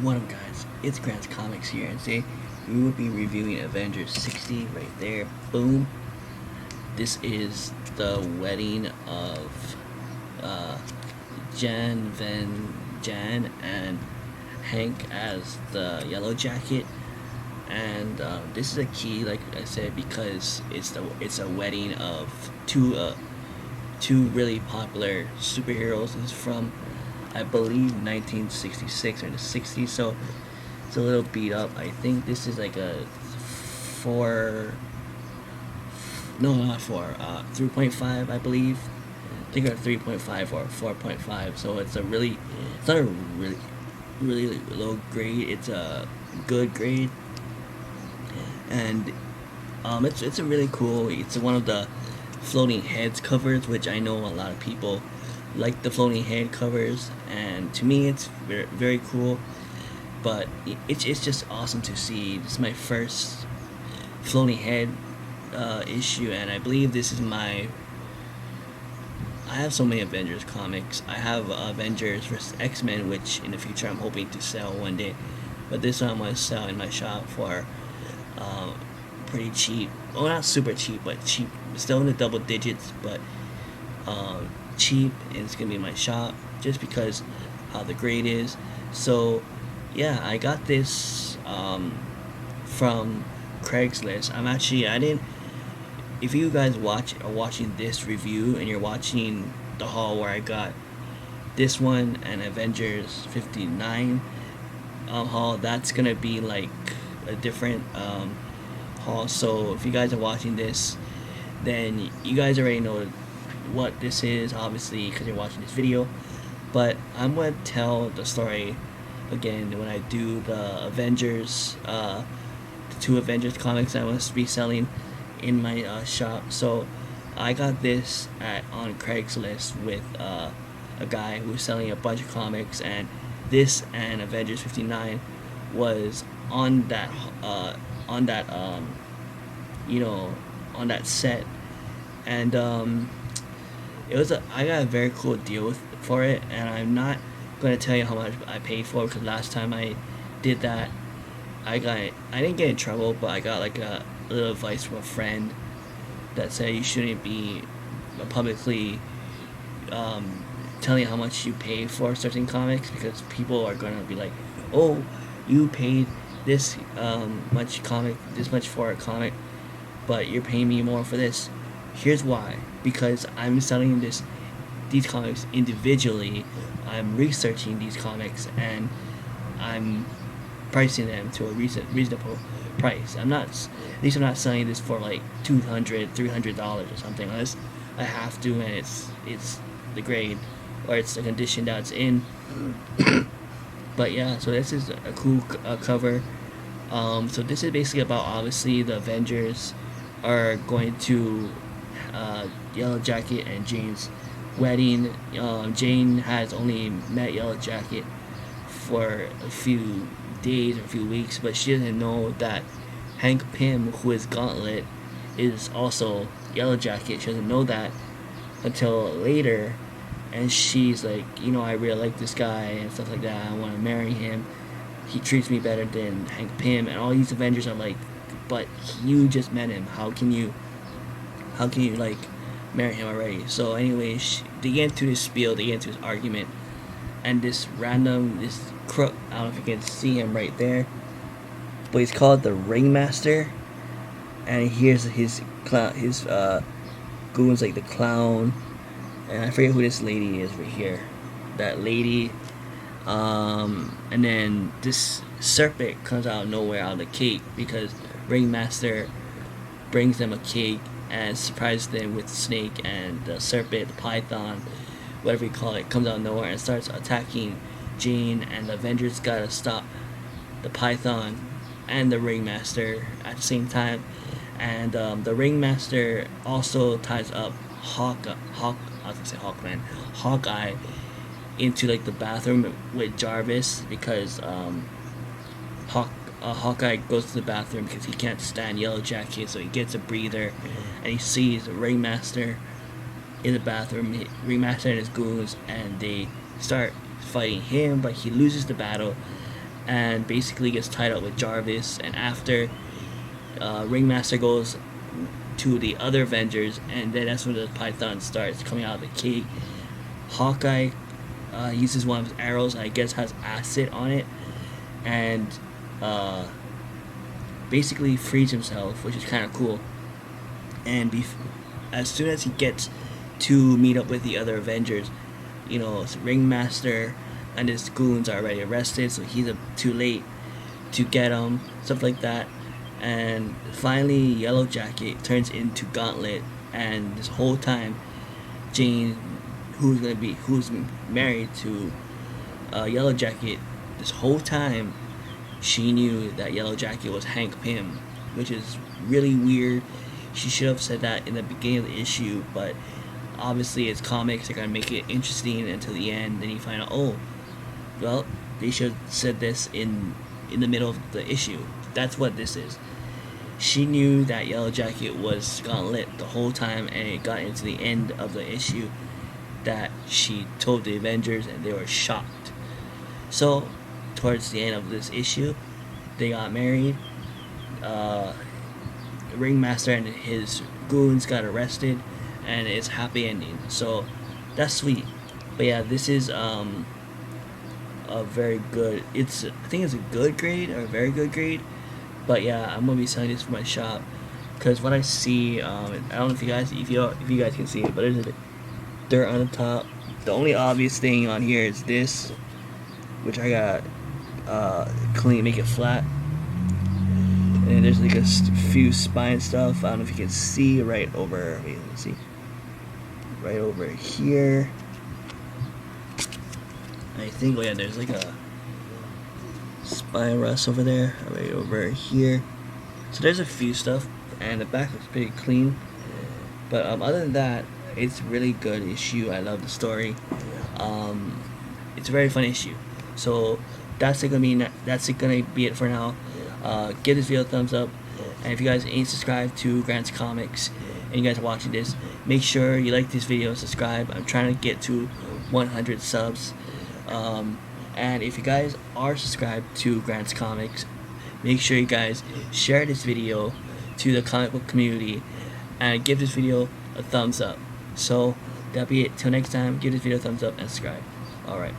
What up, guys? It's Grant's Comics here, and today we will be reviewing Avengers 60 right there. Boom. This is the wedding of uh, Jan and Hank as the Yellow Jacket, and this is a key, like I said, because it's a wedding of two really popular superheroes. It's from, I believe, 1966 or the 60s, so it's a little beat up. I think this is like a four, no, not four, 3.5, I believe. I think a 3.5 or 4.5. So it's not a really low grade. It's a good grade, and it's a really cool. It's one of the floating heads covers, which I know a lot of people like the floating head covers, and to me it's very cool. But it's just awesome to see. This is my first floating head issue, and I believe this is my. I have so many Avengers comics. I have Avengers vs X-Men, which in the future I'm hoping to sell one day, but this one I'm going to sell in my shop for uh, pretty cheap. Well, not super cheap, but cheap. Still in the double digits, but cheap, and it's gonna be in my shop just because how the grade is. So yeah, I got this from Craigslist. I didn't. If you guys are watching this review and you're watching the haul where I got this one and Avengers 59 haul, that's gonna be like a different haul. So if you guys are watching this, then you guys already know what this is, obviously, because you're watching this video. But I'm gonna tell the story again when I do the Avengers, the two Avengers comics I must be selling in my shop. So I got this on Craigslist with a guy who was selling a bunch of comics, and this and Avengers 59 was on that on that you know on that set, and I got a very cool deal for it, and I'm not gonna tell you how much I paid for it because last time I did that, I didn't get in trouble, but I got like a little advice from a friend that said you shouldn't be publicly um, telling how much you pay for certain comics because people are gonna be like, oh, you paid this this much for a comic, but you're paying me more for this. Here's why. Because I'm selling these comics individually. I'm researching these comics and I'm pricing them to a reasonable price. At least I'm not selling this for like $200, $300 or something, unless I have to and it's the grade or it's the condition that it's in. But yeah, so this is a cool cover. So this is basically about, obviously, the Avengers are going to Yellow Jacket and Jane's wedding. Jane has only met Yellow Jacket for a few days or a few weeks, but she doesn't know that Hank Pym, who is Gauntlet, is also Yellow Jacket. She doesn't know that until later, and she's like, I really like this guy and stuff like that. I want to marry him. He treats me better than Hank Pym, and all these Avengers are like, but you just met him. How can you like marry him already? So anyway, they get into this spiel, they get into this argument, and this crook, I don't know if you can see him right there, but he's called the Ringmaster, and here's his goons like the Clown, and I forget who this lady is right here, that lady, and then this serpent comes out of nowhere out of the cake because Ringmaster brings them a cake and surprises them with the snake, and the serpent, the python, whatever you call it, comes out of nowhere and starts attacking Jane, and the Avengers gotta stop the python and the Ringmaster at the same time. And the Ringmaster also ties up Hawkeye into like the bathroom with Jarvis because Hawkeye goes to the bathroom because he can't stand Yellow Jacket, so he gets a breather, and he sees the Ringmaster in the bathroom, Ringmaster and his goons, and they start fighting him, but he loses the battle, and basically gets tied up with Jarvis. And after Ringmaster goes to the other Avengers, and then that's when the Python starts coming out of the cake. Hawkeye uses one of his arrows, I guess has acid on it, and uh, basically frees himself, which is kind of cool. And as soon as he gets to meet up with the other Avengers, Ringmaster and his goons are already arrested, so he's too late to get him, stuff like that. And finally, Yellow Jacket turns into Gauntlet, and this whole time, Jane, who's married to Yellow Jacket, this whole time, she knew that Yellow Jacket was Hank Pym, which is really weird. She should have said that in the beginning of the issue, but obviously it's comics, they're gonna make it interesting until the end. Then you find out, oh, well, they should have said this in the middle of the issue. That's what this is. She knew that Yellow Jacket was Gauntlet the whole time, and it got into the end of the issue that she told the Avengers, and they were shocked. So, towards the end of this issue, they got married. Ringmaster and his goons got arrested, and it's happy ending. So that's sweet. But yeah, this is a very good. I think it's a good grade or a very good grade. But yeah, I'm gonna be selling this for my shop because what I see, I don't know if you guys can see it, but there's a dirt on the top. The only obvious thing on here is this, which I got clean, make it flat. And there's like a few spine stuff. I don't know if you can see right over. Wait, let's see. Right over here. I think. Oh yeah, there's like a spine rust over there. Right over here. So there's a few stuff, and the back looks pretty clean. But other than that, it's a really good issue. I love the story. It's a very fun issue. So that's gonna be it for now. Give this video a thumbs up, and if you guys ain't subscribed to Grant's Comics and you guys are watching this, make sure you like this video, subscribe. I'm trying to get to 100 subs, and if you guys are subscribed to Grant's Comics, make sure you guys share this video to the comic book community and give this video a thumbs up. So that'll be it. Till next time, give this video a thumbs up and subscribe. Alright.